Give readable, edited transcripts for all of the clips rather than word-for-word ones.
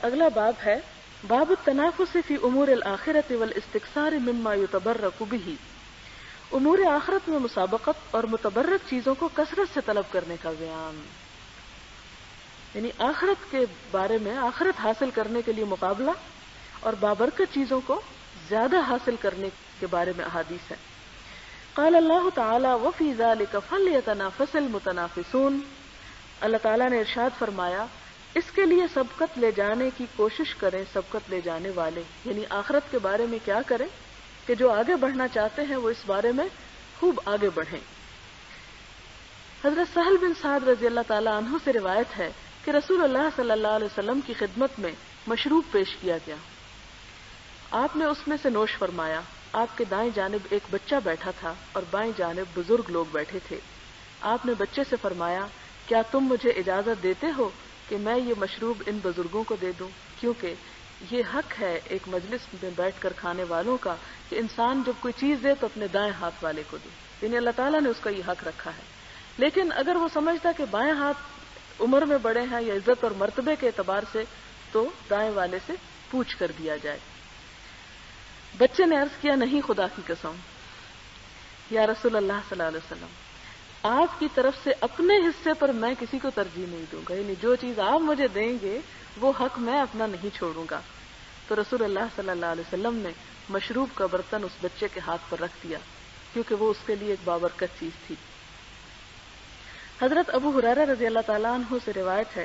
اگلا باب ہے باب التنافس فی امور الآخرۃ والاستکثار مما یتبرک بہ، امور آخرت میں مسابقت اور متبرک چیزوں کو کثرت سے طلب کرنے کا بیان، یعنی آخرت کے بارے میں آخرت حاصل کرنے کے لیے مقابلہ اور بابرکت چیزوں کو زیادہ حاصل کرنے کے بارے میں احادیث ہے۔ قال اللہ تعالی وفی ذلک فلیتنافس المتنافسون، اللہ تعالیٰ نے ارشاد فرمایا اس کے لیے سبقت لے جانے کی کوشش کریں سبقت لے جانے والے، یعنی آخرت کے بارے میں کیا کریں کہ جو آگے بڑھنا چاہتے ہیں وہ اس بارے میں خوب آگے بڑھیں۔ حضرت سہل بن سعد رضی اللہ تعالیٰ عنہ سے روایت ہے کہ رسول اللہ صلی اللہ علیہ وسلم کی خدمت میں مشروب پیش کیا گیا، آپ نے اس میں سے نوش فرمایا، آپ کے دائیں جانب ایک بچہ بیٹھا تھا اور بائیں جانب بزرگ لوگ بیٹھے تھے، آپ نے بچے سے فرمایا کیا تم مجھے اجازت دیتے ہو کہ میں یہ مشروب ان بزرگوں کو دے دوں، کیونکہ یہ حق ہے ایک مجلس میں بیٹھ کر کھانے والوں کا کہ انسان جب کوئی چیز دے تو اپنے دائیں ہاتھ والے کو دے، یعنی اللہ تعالیٰ نے اس کا یہ حق رکھا ہے۔ لیکن اگر وہ سمجھتا کہ بائیں ہاتھ عمر میں بڑے ہیں یا عزت اور مرتبے کے اعتبار سے تو دائیں والے سے پوچھ کر دیا جائے۔ بچے نے عرض کیا نہیں خدا کی قسم یا رسول اللہ صلی اللہ علیہ وسلم، آپ کی طرف سے اپنے حصے پر میں کسی کو ترجیح نہیں دوں گا، یعنی جو چیز آپ مجھے دیں گے وہ حق میں اپنا نہیں چھوڑوں گا۔ تو رسول اللہ صلی اللہ علیہ وسلم نے مشروب کا برتن اس بچے کے ہاتھ پر رکھ دیا کیونکہ وہ اس کے لیے ایک بابرکت چیز تھی۔ حضرت ابو ہریرہ رضی اللہ تعالیٰ عنہ سے روایت ہے،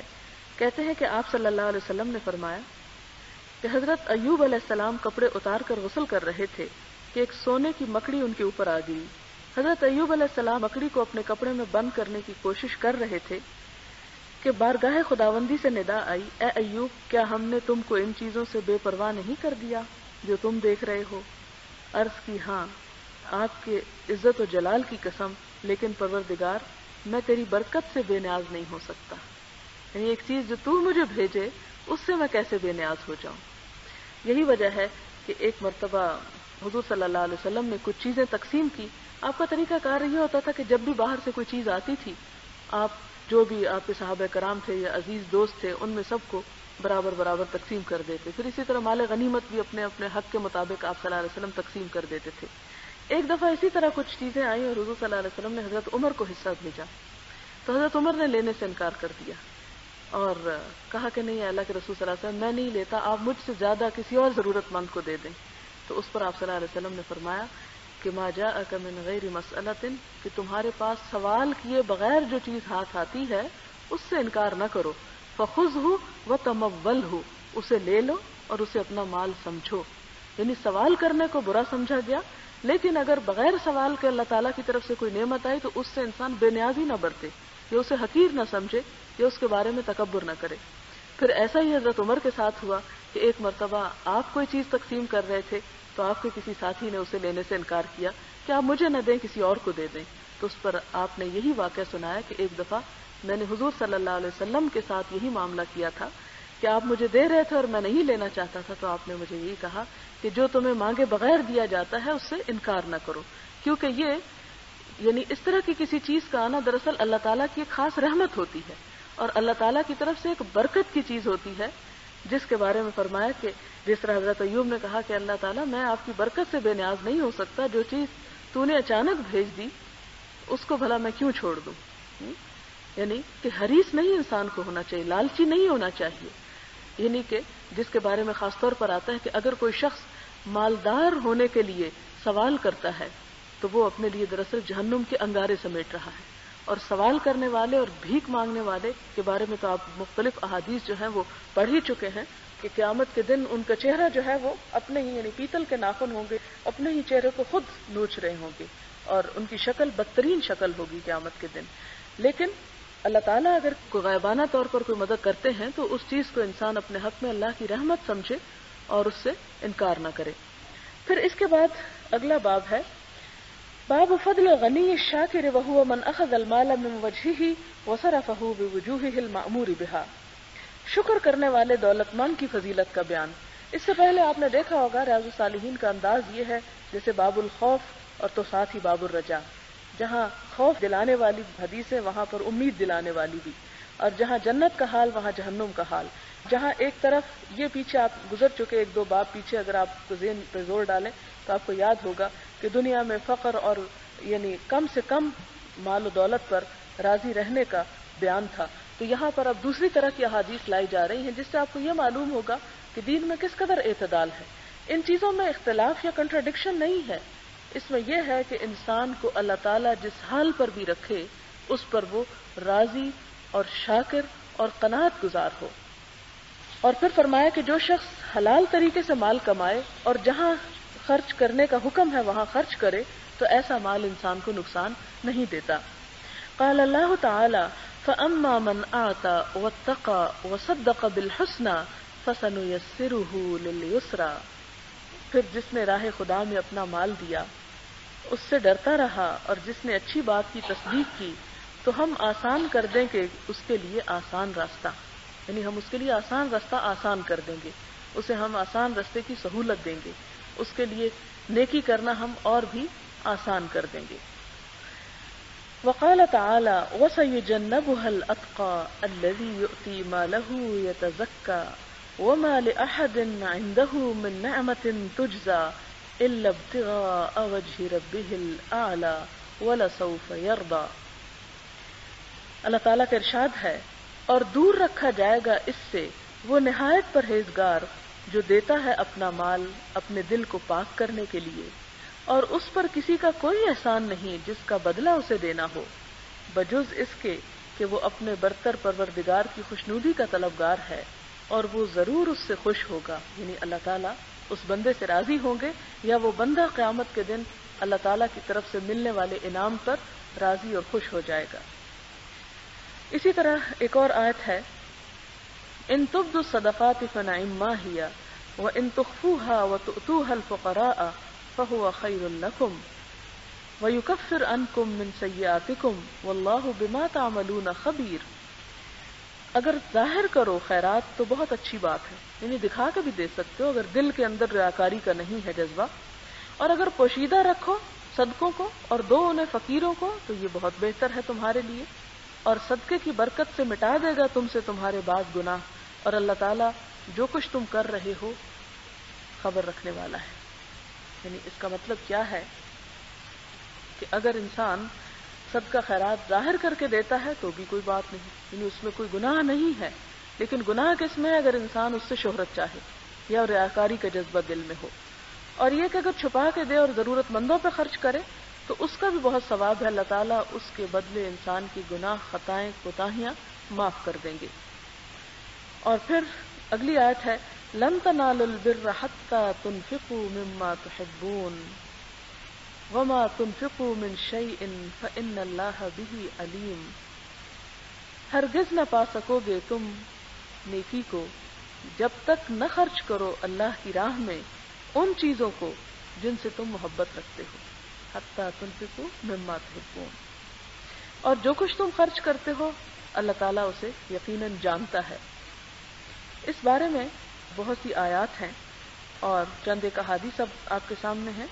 کہتے ہیں کہ آپ صلی اللہ علیہ وسلم نے فرمایا کہ حضرت ایوب علیہ السلام کپڑے اتار کر غسل کر رہے تھے کہ ایک سونے کی مکڑی ان کے اوپر آ گئی۔ حضرت ایوب علیہ السلام مکڑی کو اپنے کپڑے میں بند کرنے کی کوشش کر رہے تھے کہ بارگاہ خداوندی سے ندا آئی، اے ایوب کیا ہم نے تم کو ان چیزوں سے بے پرواہ نہیں کر دیا جو تم دیکھ رہے ہو؟ عرض کی ہاں، آپ کے عزت و جلال کی قسم، لیکن پروردگار میں تیری برکت سے بے نیاز نہیں ہو سکتا، یعنی ایک چیز جو تو مجھے بھیجے اس سے میں کیسے بے نیاز ہو جاؤں۔ یہی وجہ ہے کہ ایک مرتبہ حضور صلی اللہ علیہ وسلم نے کچھ چیزیں تقسیم کی۔ آپ کا طریقہ کار یہ ہوتا تھا کہ جب بھی باہر سے کوئی چیز آتی تھی آپ جو بھی آپ کے صحابہ کرام تھے یا عزیز دوست تھے ان میں سب کو برابر برابر تقسیم کر دیتے، پھر اسی طرح مال غنیمت بھی اپنے اپنے حق کے مطابق آپ صلی اللہ علیہ وسلم تقسیم کر دیتے تھے۔ ایک دفعہ اسی طرح کچھ چیزیں آئیں اور حضور صلی اللہ علیہ وسلم نے حضرت عمر کو حصہ بھیجا، تو حضرت عمر نے لینے سے انکار کر دیا اور کہا کہ نہیں اللہ کے رسول صلی اللہ علیہ وسلم میں نہیں لیتا، آپ مجھ سے زیادہ کسی اور ضرورت مند کو دے دیں۔ تو اس پر آپ صلی اللہ علیہ وسلم نے فرمایا کہ ما جاءک من غیر مسئلۃ، کہ تمہارے پاس سوال کیے بغیر جو چیز ہاتھ آتی ہے اس سے انکار نہ کرو، فخذہ وتمولہ، اسے لے لو اور اسے اپنا مال سمجھو، یعنی سوال کرنے کو برا سمجھا گیا، لیکن اگر بغیر سوال کے اللہ تعالیٰ کی طرف سے کوئی نعمت آئی تو اس سے انسان بے نیازی نہ برتے یا اسے حقیر نہ سمجھے یا اس کے بارے میں تکبر نہ کرے۔ پھر ایسا ہی حضرت عمر کے ساتھ ہوا کہ ایک مرتبہ آپ کوئی چیز تقسیم کر رہے تھے تو آپ کے کسی ساتھی نے اسے لینے سے انکار کیا کہ آپ مجھے نہ دیں کسی اور کو دے دیں، تو اس پر آپ نے یہی واقعہ سنایا کہ ایک دفعہ میں نے حضور صلی اللہ علیہ وسلم کے ساتھ یہی معاملہ کیا تھا کہ آپ مجھے دے رہے تھے اور میں نہیں لینا چاہتا تھا، تو آپ نے مجھے یہی کہا کہ جو تمہیں مانگے بغیر دیا جاتا ہے اس سے انکار نہ کرو، کیونکہ یہ یعنی اس طرح کی کسی چیز کا آنا دراصل اللہ تعالیٰ کی ایک خاص رحمت ہوتی ہے اور اللہ تعالیٰ کی طرف سے ایک برکت کی چیز ہوتی ہے، جس کے بارے میں فرمایا کہ جس طرح حضرت ایوب نے کہا کہ اللہ تعالیٰ میں آپ کی برکت سے بے نیاز نہیں ہو سکتا، جو چیز تو نے اچانک بھیج دی اس کو بھلا میں کیوں چھوڑ دوں، یعنی کہ حریص نہیں انسان کو ہونا چاہیے، لالچی نہیں ہونا چاہیے، یعنی کہ جس کے بارے میں خاص طور پر آتا ہے کہ اگر کوئی شخص مالدار ہونے کے لیے سوال کرتا ہے تو وہ اپنے لیے دراصل جہنم کے انگارے سمیٹ رہا ہے، اور سوال کرنے والے اور بھیک مانگنے والے کے بارے میں تو آپ مختلف احادیث جو ہیں وہ پڑھ ہی چکے ہیں کہ قیامت کے دن ان کا چہرہ جو ہے وہ اپنے ہی یعنی پیتل کے ناخن ہوں گے، اپنے ہی چہرے کو خود نوچ رہے ہوں گے اور ان کی شکل بدترین شکل ہوگی قیامت کے دن۔ لیکن اللہ تعالیٰ اگر کوئی غائبانہ طور پر کوئی مدد کرتے ہیں تو اس چیز کو انسان اپنے حق میں اللہ کی رحمت سمجھے اور اس سے انکار نہ کرے۔ پھر اس کے بعد اگلا باب ہے باب فضل غنی الشاکر وهو من اخذ المال من وجهه وصرفه بوجوهه المأمور بها، شکر کرنے والے دولت مند کی فضیلت کا بیان۔ اس سے پہلے آپ نے دیکھا ہوگا ریاض الصالحین کا انداز یہ ہے جیسے باب الخوف اور تو ساتھ ہی باب الرجا، جہاں خوف دلانے والی حدیث ہے وہاں پر امید دلانے والی بھی، اور جہاں جنت کا حال وہاں جہنم کا حال. جہاں ایک طرف یہ پیچھے آپ گزر چکے، ایک دو باب پیچھے اگر آپ کو ذہن پہ زور ڈالیں تو آپ کو یاد ہوگا کہ دنیا میں فقر اور یعنی کم سے کم مال و دولت پر راضی رہنے کا بیان تھا. تو یہاں پر اب دوسری طرح کی احادیث لائی جا رہی ہیں جس سے آپ کو یہ معلوم ہوگا کہ دین میں کس قدر اعتدال ہے. ان چیزوں میں اختلاف یا کنٹراڈکشن نہیں ہے، اس میں یہ ہے کہ انسان کو اللہ تعالیٰ جس حال پر بھی رکھے اس پر وہ راضی اور شاکر اور قناعت گزار ہو. اور پھر فرمایا کہ جو شخص حلال طریقے سے مال کمائے اور جہاں خرچ کرنے کا حکم ہے وہاں خرچ کرے تو ایسا مال انسان کو نقصان نہیں دیتا. قال اللہ تعالی فَأَمَّا مَنْ أَعْطَى وَاتَّقَى وَصَدَّقَ بِالْحُسْنَى فَسَنُيَسِّرُهُ لِلْيُسْرَى. پھر جس نے راہ خدا میں اپنا مال دیا، اس سے ڈرتا رہا اور جس نے اچھی بات کی تصدیق کی تو ہم آسان کر دیں گے اس کے لیے آسان راستہ، یعنی ہم اس کے لیے آسان راستہ آسان کر دیں گے، اسے ہم آسان راستے کی سہولت دیں گے، اس کے لیے نیکی کرنا ہم اور بھی آسان کر دیں گے. وقال تعالی وَسَيُجَنَّبُهَا الْأَتْقَى الَّذِي يُؤْتِي مَالَهُ يَتَزَكَّى وَمَا لِأَحَدٍ عِندَهُ مِن نِّعْمَةٍ تُجْزَى إِلَّا ابْتِغَاءَ وَجْهِ رَبِّهِ الْأَعْلَى وَلَسَوْفَ يَرْضَى. اللہ تعالیٰ کا ارشاد ہے، اور دور رکھا جائے گا اس سے وہ نہایت پرہیزگار جو دیتا ہے اپنا مال اپنے دل کو پاک کرنے کے لیے، اور اس پر کسی کا کوئی احسان نہیں جس کا بدلہ اسے دینا ہو، بجز اس کے کہ وہ اپنے برتر پروردگار کی خوشنودی کا طلبگار ہے اور وہ ضرور اس سے خوش ہوگا. یعنی اللہ تعالیٰ اس بندے سے راضی ہوں گے یا وہ بندہ قیامت کے دن اللہ تعالیٰ کی طرف سے ملنے والے انعام پر راضی اور خوش ہو جائے گا. اسی طرح ایک اور آیت ہے، ان تبدوا الصدقات فنعما هي وان تخفوها وتؤتوها الفقراء فهو خير لكم ويكفر عنكم من سيئاتكم والله بما تعملون خبير. اگر ظاہر کرو خیرات تو بہت اچھی بات ہے، یعنی دکھا کے بھی دے سکتے ہو اگر دل کے اندر ریاکاری کا نہیں ہے جذبہ، اور اگر پوشیدہ رکھو صدقوں کو اور دو انہیں فقیروں کو تو یہ بہت بہتر ہے تمہارے لیے، اور صدقے کی برکت سے مٹا دے گا تم سے تمہارے بعض گناہ، اور اللہ تعالیٰ جو کچھ تم کر رہے ہو خبر رکھنے والا ہے. یعنی اس کا مطلب کیا ہے کہ اگر انسان صدقہ خیرات ظاہر کر کے دیتا ہے تو بھی کوئی بات نہیں، یعنی اس میں کوئی گناہ نہیں ہے، لیکن گناہ کس میں ہے اگر انسان اس سے شہرت چاہے یا ریاکاری کا جذبہ دل میں ہو. اور یہ کہ اگر چھپا کے دے اور ضرورت مندوں پہ خرچ کرے تو اس کا بھی بہت ثواب ہے، اللہ تعالیٰ اس کے بدلے انسان کی گناہ خطائیں کوتاہیاں معاف کر دیں گے. اور پھر اگلی آیت ہے لن تنالوا البر حتى تنفقوا مما تحبون وما تنفقوا من شيء فإن الله به عليم. ہرگز نہ پا سکو گے تم نیکی کو جب تک نہ خرچ کرو اللہ کی راہ میں ان چیزوں کو جن سے تم محبت رکھتے ہو، حتى تنفقوا مما تحبون، اور جو کچھ تم خرچ کرتے ہو اللہ تعالیٰ اسے یقیناً جانتا ہے. اس بارے میں بہت سی آیات ہیں اور چند ایک احادیث اب آپ کے سامنے ہیں.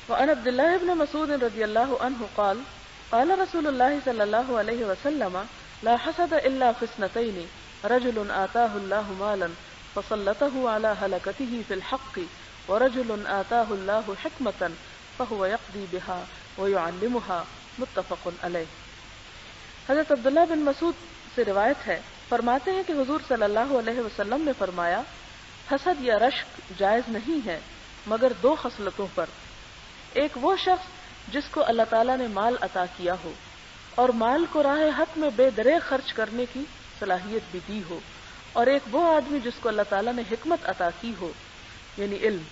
وعن عبد الله بن مسعود رضی اللہ عنہ قال قال رسول اللہ صلی اللہ علیہ وسلم لا حسد الا في اثنتين رجل آتاه الله مالا فسلطه على هلكته في الحق ورجل آتاه الله حكمة فهو يقضي بها ويعلمها متفق علیہ. حضرت عبداللہ بن مسعود سے روایت ہے، فرماتے ہیں کہ حضور صلی اللہ علیہ وسلم نے فرمایا حسد یا رشک جائز نہیں ہے مگر دو خصلتوں پر، ایک وہ شخص جس کو اللہ تعالیٰ نے مال عطا کیا ہو اور مال کو راہ حق میں بے دریغ خرچ کرنے کی صلاحیت بھی دی ہو، اور ایک وہ آدمی جس کو اللہ تعالیٰ نے حکمت عطا کی ہو یعنی علم،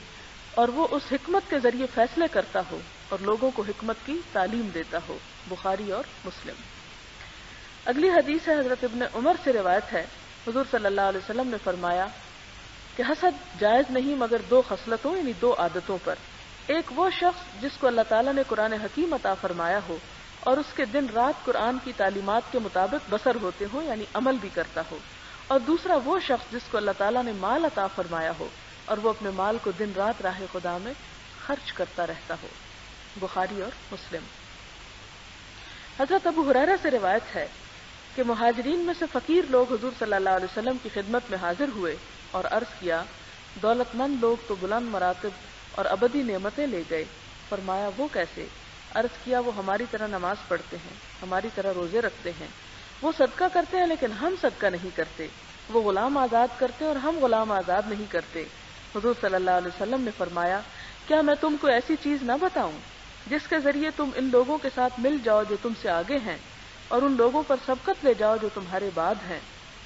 اور وہ اس حکمت کے ذریعے فیصلے کرتا ہو اور لوگوں کو حکمت کی تعلیم دیتا ہو. بخاری اور مسلم. اگلی حدیث ہے حضرت ابن عمر سے روایت ہے، حضور صلی اللہ علیہ وسلم نے فرمایا کہ حسد جائز نہیں مگر دو خصلتوں یعنی دو عادتوں پر، ایک وہ شخص جس کو اللہ تعالیٰ نے قرآن حکیم عطا فرمایا ہو اور اس کے دن رات قرآن کی تعلیمات کے مطابق بسر ہوتے ہوں یعنی عمل بھی کرتا ہو، اور دوسرا وہ شخص جس کو اللہ تعالیٰ نے مال عطا فرمایا ہو اور وہ اپنے مال کو دن رات راہ خدا میں خرچ کرتا رہتا ہو. بخاری اور مسلم. حضرت ابو ہریرہ سے روایت ہے کہ مہاجرین میں سے فقیر لوگ حضور صلی اللہ علیہ وسلم کی خدمت میں حاضر ہوئے اور عرض کیا، دولت مند لوگ تو بلند مراتب اور ابدی نعمتیں لے گئے۔ فرمایا وہ کیسے؟ عرض کیا وہ ہماری طرح نماز پڑھتے ہیں، ہماری طرح روزے رکھتے ہیں، وہ صدقہ کرتے ہیں لیکن ہم صدقہ نہیں کرتے، وہ غلام آزاد کرتے ہیں اور ہم غلام آزاد نہیں کرتے۔ حضور صلی اللہ علیہ وسلم نے فرمایا، کیا میں تم کو ایسی چیز نہ بتاؤں جس کے ذریعے تم ان لوگوں کے ساتھ مل جاؤ جو تم سے آگے ہیں، اور ان لوگوں پر سبقت لے جاؤ جو تمہارے بعد ہیں،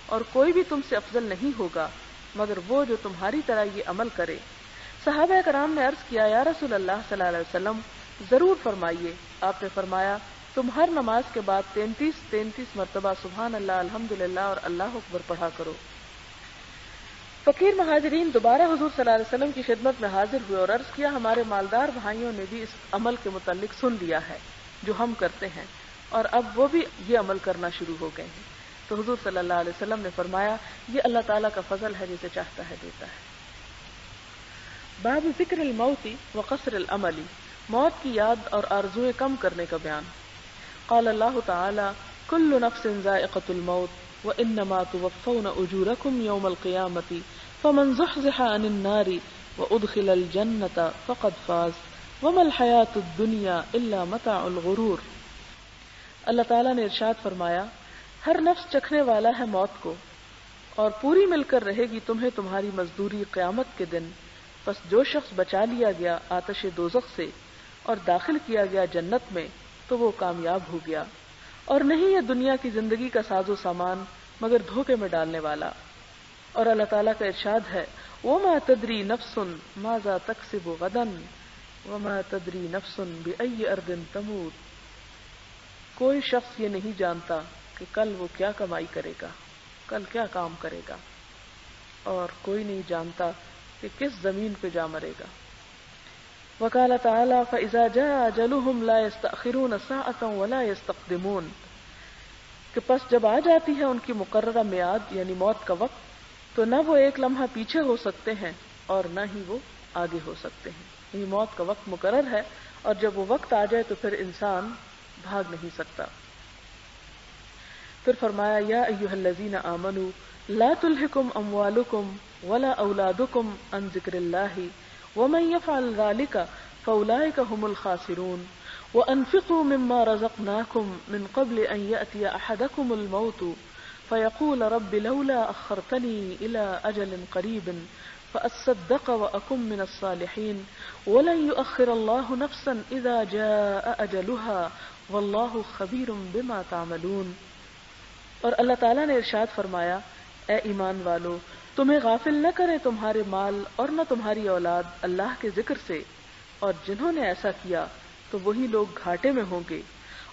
اور کوئی بھی تم سے افضل نہیں ہوگا مگر وہ جو تمہاری طرح یہ عمل کرے۔ صحابہ کرام نے عرض کیا، یا رسول اللہ صلی اللہ علیہ وسلم ضرور فرمائیے۔ آپ نے فرمایا، تم ہر نماز کے بعد 33 مرتبہ سبحان اللہ، الحمدللہ اور اللہ اکبر پڑھا کرو۔ فقیر مہاجرین دوبارہ حضور صلی اللہ علیہ وسلم کی خدمت میں حاضر ہوئے اور عرض کیا، ہمارے مالدار بھائیوں نے بھی اس عمل کے متعلق سن لیا ہے جو ہم کرتے ہیں، اور اب وہ بھی یہ عمل کرنا شروع ہو گئے ہیں۔ تو حضور صلی اللہ علیہ وسلم نے فرمایا، یہ اللہ تعالیٰ کا فضل ہے، جسے چاہتا ہے دیتا ہے۔ باب ذکر الموت وقصر العمل، موت کی یاد اور آرزوئیں کم کرنے کا بیان۔ قال اللہ تعالی، کل نفس ذائقۃ الموت وانما توفون اجورکم یوم القیامۃ فمن زحزح عن النار وادخل الجنۃ فقد فاز وما الحیاۃ الدنیا الا متاع الغرور۔ اللہ تعالیٰ نے ارشاد فرمایا، ہر نفس چکھنے والا ہے موت کو، اور پوری مل کر رہے گی تمہیں تمہاری مزدوری قیامت کے دن، پس جو شخص بچا لیا گیا آتش دوزخ سے اور داخل کیا گیا جنت میں تو وہ کامیاب ہو گیا، اور نہیں یہ دنیا کی زندگی کا ساز و سامان مگر دھوکے میں ڈالنے والا۔ اور اللہ تعالیٰ کا ارشاد ہے، وَمَا تَدْرِي نَفْسٌ مَاذَا تَكْسِبُ غَدًا وَمَا تَدْرِي نَفْسٌ بِأَيِّ أَرْضٍ تَمُوتُ۔ کوئی شخص یہ نہیں جانتا کہ کل وہ کیا کمائی کرے گا، کل کیا کام کرے گا، اور کوئی نہیں جانتا کہ کس زمین پہ جا مرے گا۔ وقال تعالی، فَإِذَا جَاءَ أَجَلُهُمْ لَا يَسْتَأْخِرُونَ سَاعَةً وَلَا يَسْتَقْدِمُونَ، کہ پس جب آ جاتی ہے ان کی مقررہ میعاد یعنی موت کا وقت، تو نہ وہ ایک لمحہ پیچھے ہو سکتے ہیں اور نہ ہی وہ آگے ہو سکتے ہیں۔ یعنی موت کا وقت مقرر ہے، اور جب وہ وقت آ جائے تو پھر انسان بھاگ نہیں سکتا۔ پھر فرمایا، یا ایھا الذین آمنوا لا تلہکم اموالکم ولا اولادکم عن ذکر اللہ ومن یفعل ذلک فاولئک هم الخاسرون وانفقوا مما رزقناکم من قبل ان یأتی احدکم الموت فیقول رب لولا اخرتنی الى اجل قریب فاصدق واکن من الصالحین ولن یؤخر اللہ نفسا اذا جاء اجلها واللہ خبیر بما تعملون۔ اور اللہ تعالیٰ نے ارشاد فرمایا، اے ایمان والو، تمہیں غافل نہ کرے تمہارے مال اور نہ تمہاری اولاد اللہ کے ذکر سے، اور جنہوں نے ایسا کیا تو وہی لوگ گھاٹے میں ہوں گے،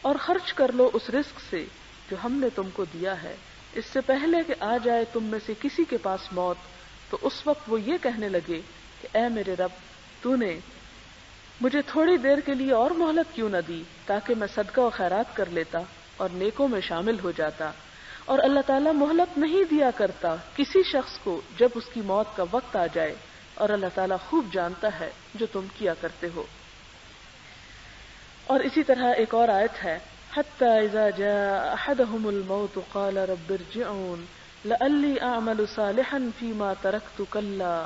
اور خرچ کر لو اس رزق سے جو ہم نے تم کو دیا ہے، اس سے پہلے کہ آ جائے تم میں سے کسی کے پاس موت، تو اس وقت وہ یہ کہنے لگے کہ اے میرے رب، تو نے مجھے تھوڑی دیر کے لیے اور مہلت کیوں نہ دی تاکہ میں صدقہ و خیرات کر لیتا اور نیکوں میں شامل ہو جاتا۔ اور اللہ تعالیٰ مہلت نہیں دیا کرتا کسی شخص کو جب اس کی موت کا وقت آ جائے، اور اللہ تعالیٰ خوب جانتا ہے جو تم کیا کرتے ہو۔ اور اسی طرح ایک اور آیت ہے، حتی اذا جاء احدهم الموت قال رب ارجعون لعلی اعمل صالحا فیما ترکت کلا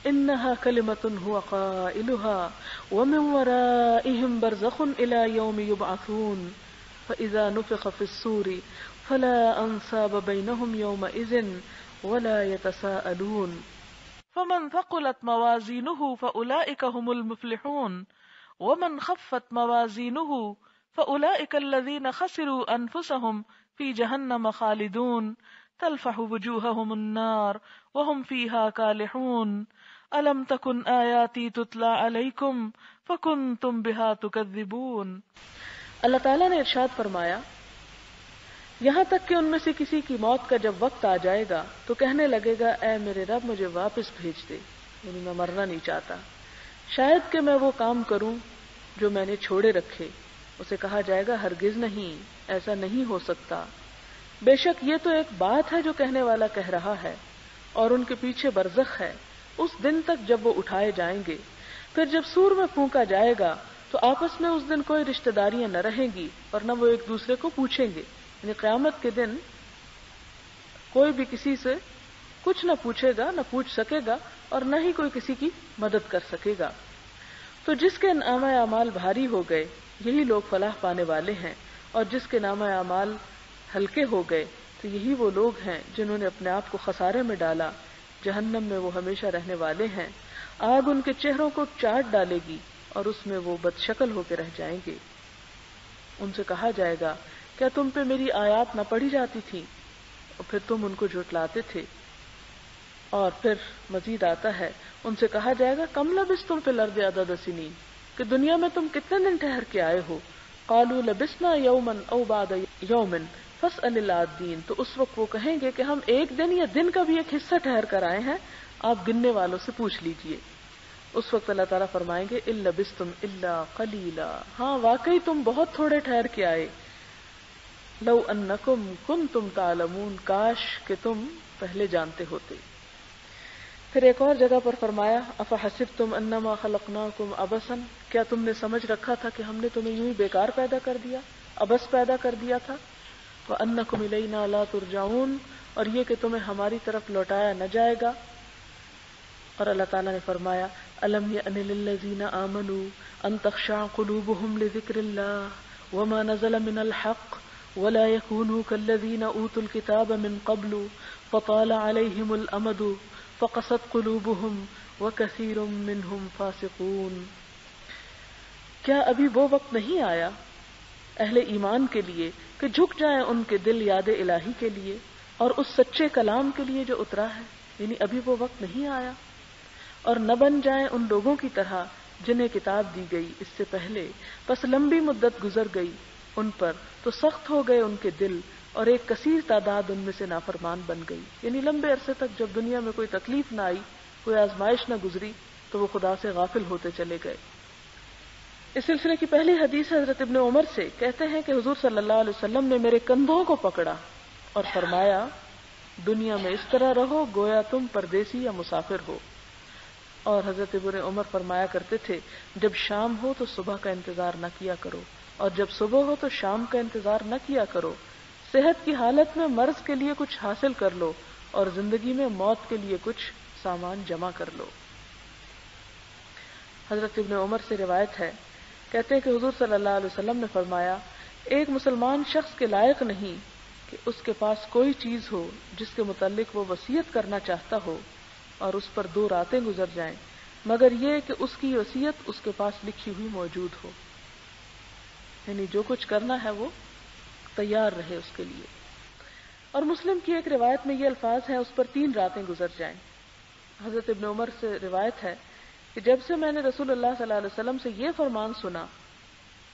انها کلمة هو قائلها ومن ورائهم برزخ الى يوم يبعثون فاذا نفخ في الصور فلا انصاب بينهم يومئذ ولا يتساءلون فمن ثقلت موازينه فاولئك هم المفلحون ومن خفت موازينه فاولئك الذين خسروا انفسهم في جهنم خالدون تلفح وجوههم النار وهم فيها كالحون ألم تكن آياتي تتلى عليكم فكنتم بها تكذبون۔ اللہ تعالیٰ نے ارشاد فرمایا، یہاں تک کہ ان میں سے کسی کی موت کا جب وقت آ جائے گا تو کہنے لگے گا، اے میرے رب مجھے واپس بھیج دے، یعنی میں مرنا نہیں چاہتا، شاید کہ میں وہ کام کروں جو میں نے چھوڑے رکھے۔ اسے کہا جائے گا، ہرگز نہیں، ایسا نہیں ہو سکتا، بے شک یہ تو ایک بات ہے جو کہنے والا کہہ رہا ہے، اور ان کے پیچھے برزخ ہے اس دن تک جب وہ اٹھائے جائیں گے۔ پھر جب سور میں پھونکا جائے گا تو تو آپس میں اس دن کوئی رشتہ داریاں نہ رہیں گی اور نہ وہ ایک دوسرے کو پوچھیں گے. یعنی قیامت کے دن کوئی بھی کسی سے کچھ نہ پوچھے گا، نہ پوچھ سکے گا، اور نہ ہی کوئی کسی کی مدد کر سکے گا. تو جس کے نامہ اعمال بھاری ہو گئے یہی لوگ فلاح پانے والے ہیں، اور جس کے نامہ اعمال ہلکے ہو گئے تو یہی وہ لوگ ہیں جنہوں نے اپنے آپ کو خسارے میں ڈالا. جہنم میں وہ ہمیشہ رہنے والے ہیں، آگ ان کے چہروں کو چاٹ ڈالے گی اور اس میں وہ بد شکل ہو کے رہ جائیں گے. ان سے کہا جائے گا کیا تم پہ میری آیات نہ پڑھی جاتی تھی اور پھر تم ان کو جھٹلاتے تھے. اور پھر مزید آتا ہے ان سے کہا جائے گا کم لبثتم فی الارض عدد سنین، کہ دنیا میں تم کتنے دن ٹھہر کے آئے ہو. قالوا لبثنا یوما او بعد یوم فاسأل العادین، تو اس وقت وہ کہیں گے کہ ہم ایک دن یا دن کا بھی ایک حصہ ٹھہر کر آئے ہیں، آپ گننے والوں سے پوچھ لیجئے. اس وقت اللہ تعالیٰ فرمائیں گے ان لبثتم الا قلیلا، ہاں واقعی تم بہت تھوڑے ٹھہر کے آئے. لو انکم کنتم تعلمون، کاش کہ تم پہلے جانتے ہوتے. پھر ایک اور جگہ پر فرمایا افحسبتم انما خلقناکم عبثا، کیا تم نے سمجھ رکھا تھا کہ ہم نے تمہیں یوں ہی بیکار پیدا کر دیا، عبث پیدا کر دیا تھا. وانکم الینا لا ترجعون، اور یہ کہ تمہیں ہماری طرف لوٹایا نہ جائے گا. اور اللہ تعالیٰ نے فرمایا الم یأن للذین آمنوا ان تخشع قلوبهم لذکر اللہ وما نزل من الحق ولا يكونوا كالذین اوتوا الكتاب من قبل فطال عليهم الامد فقست قلوبهم وكثير منهم فاسقون. کیا ابھی وہ وقت نہیں آیا اہل ایمان کے لیے کہ جھک جائیں ان کے دل یاد الہی کے لیے اور اس سچے کلام کے لیے جو اترا ہے. یعنی ابھی وہ وقت نہیں آیا، اور نہ بن جائیں ان لوگوں کی طرح جنہیں کتاب دی گئی اس سے پہلے، بس لمبی مدت گزر گئی ان پر تو سخت ہو گئے ان کے دل، اور ایک کثیر تعداد ان میں سے نافرمان بن گئی. یعنی لمبے عرصے تک جب دنیا میں کوئی تکلیف نہ آئی، کوئی آزمائش نہ گزری، تو وہ خدا سے غافل ہوتے چلے گئے. اس سلسلے کی پہلی حدیث حضرت ابن عمر سے، کہتے ہیں کہ حضور صلی اللہ علیہ وسلم نے میرے کندھوں کو پکڑا اور فرمایا دنیا میں اس طرح رہو گویا تم پردیسی یا مسافر ہو. اور حضرت ابن عمر فرمایا کرتے تھے جب شام ہو تو صبح کا انتظار نہ کیا کرو، اور جب صبح ہو تو شام کا انتظار نہ کیا کرو. صحت کی حالت میں مرض کے لیے کچھ حاصل کر لو، اور زندگی میں موت کے لیے کچھ سامان جمع کر لو. حضرت ابن عمر سے روایت ہے، کہتے ہیں کہ حضور صلی اللہ علیہ وسلم نے فرمایا ایک مسلمان شخص کے لائق نہیں کہ اس کے پاس کوئی چیز ہو جس کے متعلق وہ وصیت کرنا چاہتا ہو اور اس پر 2 راتیں گزر جائیں، مگر یہ کہ اس کی وصیت اس کے پاس لکھی ہوئی موجود ہو. یعنی جو کچھ کرنا ہے وہ تیار رہے اس کے لیے. اور مسلم کی ایک روایت میں یہ الفاظ ہیں اس پر 3 راتیں گزر جائیں. حضرت ابن عمر سے روایت ہے کہ جب سے میں نے رسول اللہ صلی اللہ علیہ وسلم سے یہ فرمان سنا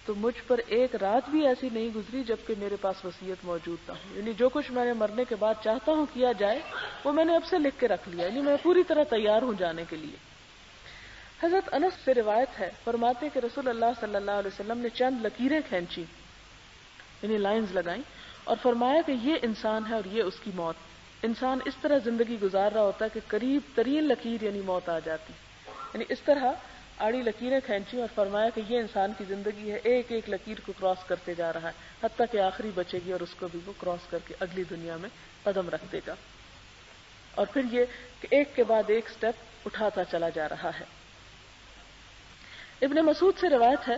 تو مجھ پر ایک رات بھی ایسی نہیں گزری جبکہ میرے پاس وصیت موجود نہ ہو. یعنی جو کچھ میں نے مرنے کے بعد چاہتا ہوں کیا جائے وہ میں نے اب سے لکھ کے رکھ لیا، یعنی میں پوری طرح تیار ہوں جانے کے لیے. حضرت انس سے روایت ہے، فرماتے کہ رسول اللہ صلی اللہ علیہ وسلم نے چند لکیریں کھینچی، یعنی لائنز لگائیں، اور فرمایا کہ یہ انسان ہے اور یہ اس کی موت. انسان اس طرح زندگی گزار رہا ہوتا ہے کہ قریب ترین لکیر یعنی موت آ جاتی. یعنی اس طرح آڑی لکیریں کھینچی اور فرمایا کہ یہ انسان کی زندگی ہے، ایک ایک لکیر کو کراس کرتے جا رہا ہے حتیٰ کہ آخری بچے گی اور اس کو بھی وہ کراس کر کے اگلی دنیا میں قدم رکھ دے گا. اور پھر یہ کہ ایک کے بعد ایک سٹیپ اٹھاتا چلا جا رہا ہے. ابن مسعود سے روایت ہے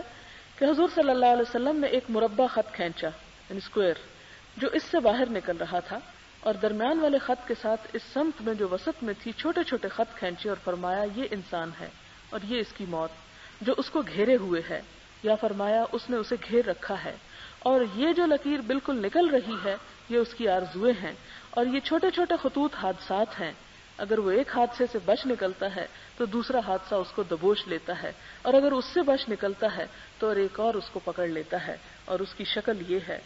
کہ حضور صلی اللہ علیہ وسلم نے ایک مربع خط کھینچا، یعنی اسکوائر، جو اس سے باہر نکل رہا تھا، اور درمیان والے خط کے ساتھ اس سمت میں جو وسط میں تھی چھوٹے چھوٹے خط کھینچے اور فرمایا یہ انسان ہے اور یہ اس کی موت جو اس کو گھیرے ہوئے ہے، یا فرمایا اس نے اسے گھیر رکھا ہے، اور یہ جو لکیر بالکل نکل رہی ہے یہ اس کی آرزویں ہیں، اور یہ چھوٹے چھوٹے خطوط حادثات ہیں. اگر وہ ایک حادثے سے بچ نکلتا ہے تو دوسرا حادثہ اس کو دبوچ لیتا ہے، اور اگر اس سے بچ نکلتا ہے تو ایک اور اس کو پکڑ لیتا ہے، اور اس کی شکل یہ ہے.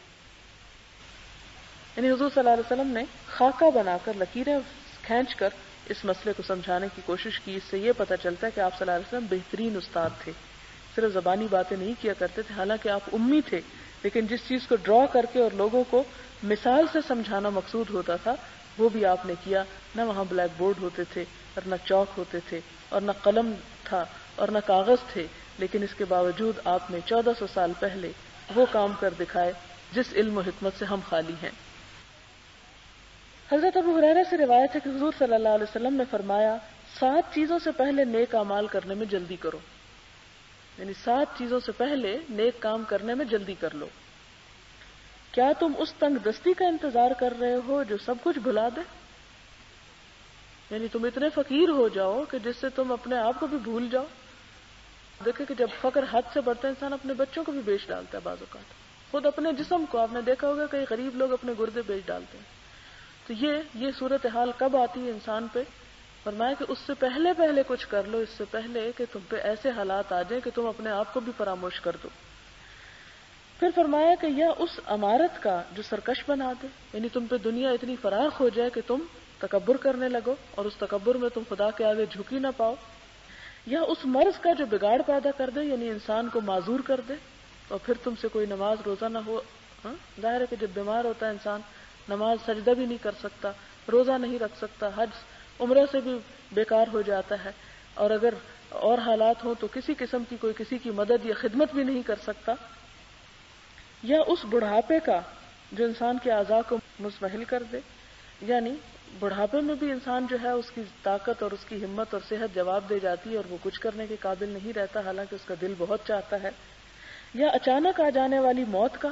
یعنی حضور صلی اللہ علیہ وسلم نے خاکہ بنا کر لکیریں کھینچ کر اس مسئلے کو سمجھانے کی کوشش کی. اس سے یہ پتہ چلتا ہے کہ آپ صلی اللہ علیہ وسلم بہترین استاد تھے، صرف زبانی باتیں نہیں کیا کرتے تھے. حالانکہ آپ امی تھے، لیکن جس چیز کو ڈرا کر کے اور لوگوں کو مثال سے سمجھانا مقصود ہوتا تھا وہ بھی آپ نے کیا. نہ وہاں بلیک بورڈ ہوتے تھے اور نہ چوک ہوتے تھے اور نہ قلم تھا اور نہ کاغذ تھے، لیکن اس کے باوجود آپ نے 1400 سال پہلے وہ کام کر دکھائے جس علم و حکمت سے ہم خالی ہیں۔ حضرت ابو ہریرہ سے روایت ہے کہ حضور صلی اللہ علیہ وسلم نے فرمایا 7 چیزوں سے پہلے نیک اعمال کرنے میں جلدی کرو، یعنی 7 چیزوں سے پہلے نیک کام کرنے میں جلدی کر لو۔ کیا تم اس تنگ دستی کا انتظار کر رہے ہو جو سب کچھ بھلا دے؟ یعنی تم اتنے فقیر ہو جاؤ کہ جس سے تم اپنے آپ کو بھی بھول جاؤ۔ دیکھیں کہ جب فقر حد سے بڑھتا ہے انسان اپنے بچوں کو بھی بیچ ڈالتا ہے، بعض اوقات خود اپنے جسم کو، آپ نے دیکھا ہوگا کئی غریب لوگ اپنے گردے بیچ ڈالتے ہیں۔ تو یہ صورتحال کب آتی ہے انسان پہ؟ فرمایا کہ اس سے پہلے کچھ کر لو، اس سے پہلے کہ تم پہ ایسے حالات آ جائیں کہ تم اپنے آپ کو بھی فراموش کر دو۔ پھر فرمایا کہ یہ اس عمارت کا جو سرکش بنا دے، یعنی تم پہ دنیا اتنی فراخ ہو جائے کہ تم تکبر کرنے لگو اور اس تکبر میں تم خدا کے آگے جھک ہی نہ پاؤ، یا اس مرض کا جو بگاڑ پیدا کر دے، یعنی انسان کو معذور کر دے اور پھر تم سے کوئی نماز روزہ نہ ہو۔ ظاہر ہے کہ جب بیمار ہوتا ہے انسان نماز سجدہ بھی نہیں کر سکتا، روزہ نہیں رکھ سکتا، حج عمرہ سے بھی بیکار ہو جاتا ہے، اور اگر اور حالات ہوں تو کسی قسم کی کوئی کسی کی مدد یا خدمت بھی نہیں کر سکتا، یا اس بڑھاپے کا جو انسان کے اعضاء کو مزمحل کر دے، یعنی بڑھاپے میں بھی انسان جو ہے اس کی طاقت اور اس کی ہمت اور صحت جواب دے جاتی ہے اور وہ کچھ کرنے کے قابل نہیں رہتا حالانکہ اس کا دل بہت چاہتا ہے، یا اچانک آ جانے والی موت کا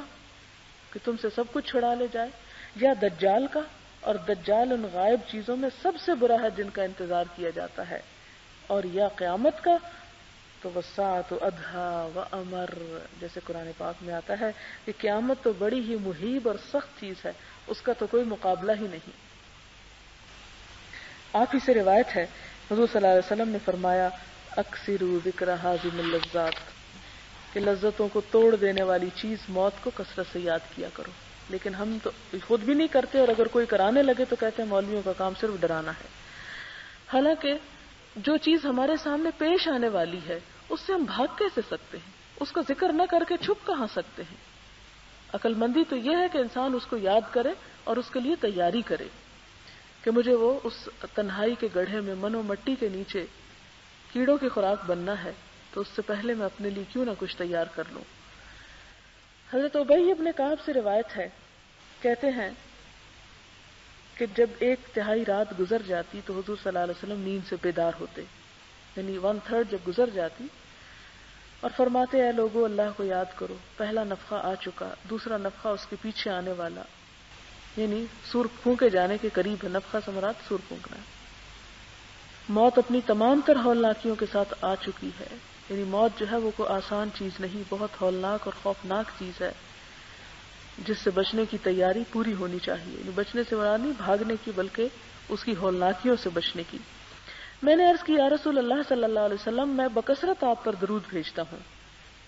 کہ تم سے سب کچھ چھڑا لے جائے، یا دجال کا، اور دجال ان غائب چیزوں میں سب سے برا ہے جن کا انتظار کیا جاتا ہے، اور یا قیامت کا تو وساعت ادھا و امر، جیسے قرآن پاک میں آتا ہے کہ قیامت تو بڑی ہی مہیب اور سخت چیز ہے، اس کا تو کوئی مقابلہ ہی نہیں۔ آپ ہی سے روایت ہے حضور صلی اللہ علیہ وسلم نے فرمایا اکثروا ذکر حازم اللذات، کہ لذتوں کو توڑ دینے والی چیز موت کو کثرت سے یاد کیا کرو، لیکن ہم تو خود بھی نہیں کرتے، اور اگر کوئی کرانے لگے تو کہتے ہیں مولویوں کا کام صرف ڈرانا ہے، حالانکہ جو چیز ہمارے سامنے پیش آنے والی ہے اس سے ہم بھاگ کیسے سکتے ہیں؟ اس کا ذکر نہ کر کے چھپ کہاں سکتے ہیں؟ عقل مندی تو یہ ہے کہ انسان اس کو یاد کرے اور اس کے لیے تیاری کرے کہ مجھے وہ اس تنہائی کے گڑھے میں من و مٹی کے نیچے کیڑوں کی خوراک بننا ہے، تو اس سے پہلے میں اپنے لیے کیوں نہ کچھ تیار کر لوں۔ حضرت ابی ابن کعب سے روایت ہے، کہتے ہیں کہ جب 1/3 رات گزر جاتی تو حضور صلی اللہ علیہ وسلم نیند سے بیدار ہوتے، یعنی 1/3 جب گزر جاتی، اور فرماتے اے لوگو اللہ کو یاد کرو، پہلا نفخہ آ چکا، دوسرا نفخہ اس کے پیچھے آنے والا، یعنی سور پھونکے جانے کے قریب ہے، نفخہ سے مراد سور پھونکنا ہے، موت اپنی تمام تر ہولناکیوں کے ساتھ آ چکی ہے، یعنی موت جو ہے وہ کوئی آسان چیز نہیں، بہت ہولناک اور خوفناک چیز ہے جس سے بچنے کی تیاری پوری ہونی چاہیے، یعنی بچنے سے مراد نہیں بھاگنے کی بلکہ اس کی ہولناکیوں سے بچنے کی۔ میں نے عرض کی یا رسول اللہ صلی اللہ علیہ وسلم، میں بکثرت آپ پر درود بھیجتا ہوں،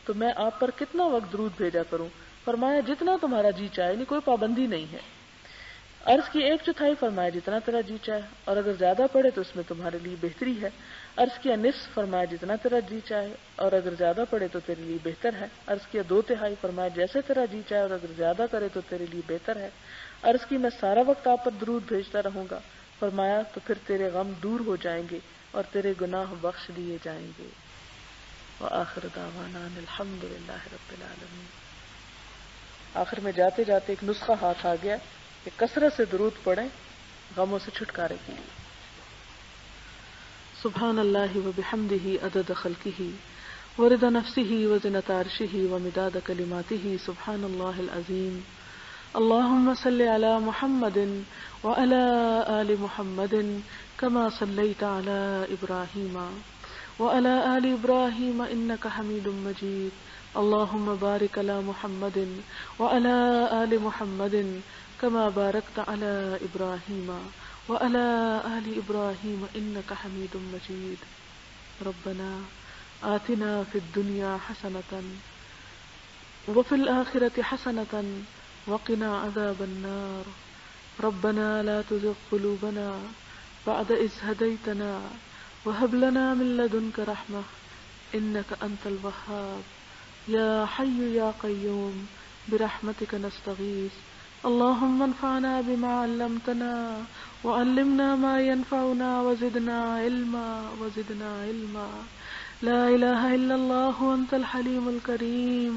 تو میں آپ پر کتنا وقت درود بھیجا کروں؟ فرمایا جتنا تمہارا جی چاہے، یعنی کوئی پابندی نہیں ہے۔ عرض کی 1/4، فرمایا جتنا تیرا جی چاہے، اور اگر زیادہ پڑے تو اس میں تمہارے لیے بہتری ہے۔ عرض کیا نصف، فرمایا جتنا تیرا جی چاہے، اور اگر زیادہ پڑے تو تیرے لیے بہتر ہے۔ عرض کیا 2/3، فرمایا جیسے تیرا جی چاہے اور اگر زیادہ کرے تو تیرے لیے بہتر ہے۔ عرض کی میں سارا وقت آپ پر درود بھیجتا رہوں گا۔ فرمایا تو پھر تیرے غم دور ہو جائیں گے اور تیرے گناہ بخش دیے جائیں گے۔ وآخر دعوانا ان الحمد للہ رب العالمین۔ آخر میں جاتے جاتے ایک نسخہ ہاتھ آ گیا کہ کثرت سے درود پڑھیں غموں سے چھٹکارے کے لیے۔ سبحان اللہ وبحمدہ عدد خلقہ ورضا نفسہ وزنۃ عرشہ ومداد کلماتہ، سبحان اللہ العظیم۔ اللہم صل علی محمد وعلی آل محمد کما صلیت علی ابراہیم وعلی آل ابراہیم انک حمید مجید۔ اللہم بارک علی محمد وعلی آل محمد کما بارکت علی ابراہیم وعلی آل ابراہیم انک حمید مجید۔ ربنا آتنا فی الدنیا حسنۃ وفی الآخرۃ حسنۃ وقنا عذاب النار۔ ربنا لا تزغ قلوبنا بعد إذ هديتنا وهب لنا من لدنك رحمة إنك أنت الوهاب۔ يا حي يا قيوم برحمتك نستغيث، اللهم انفعنا بما علمتنا وعلمنا ما ينفعنا وزدنا علما لا إله إلا الله وأنت الحليم الكريم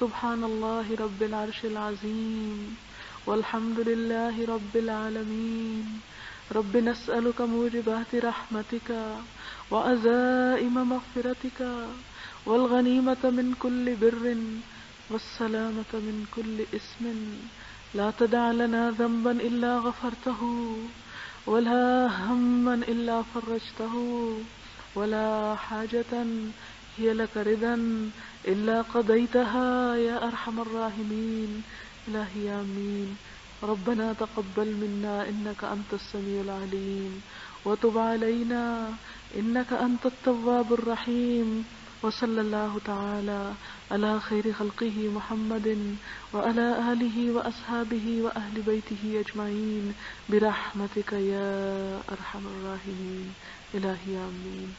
سبحان الله رب العرش العظيم والحمد لله رب العالمين رب نسألك موجبات رحمتك وعزائم مغفرتك والغنيمة من كل بر والسلامة من كل اسم لا تدع لنا ذنبا إلا غفرته ولا هما إلا فرجته ولا حاجة هي لك رضا إلا قضيتها يا أرحم الراحمين إلهي آمين ربنا تقبل منا إنك أنت السميع العليم وتب علينا إنك أنت التواب الرحيم وصلى الله تعالى على خير خلقه محمد وعلى آله وأصحابه وأهل بيته أجمعين برحمتك يا أرحم الراحمين إلهي آمين.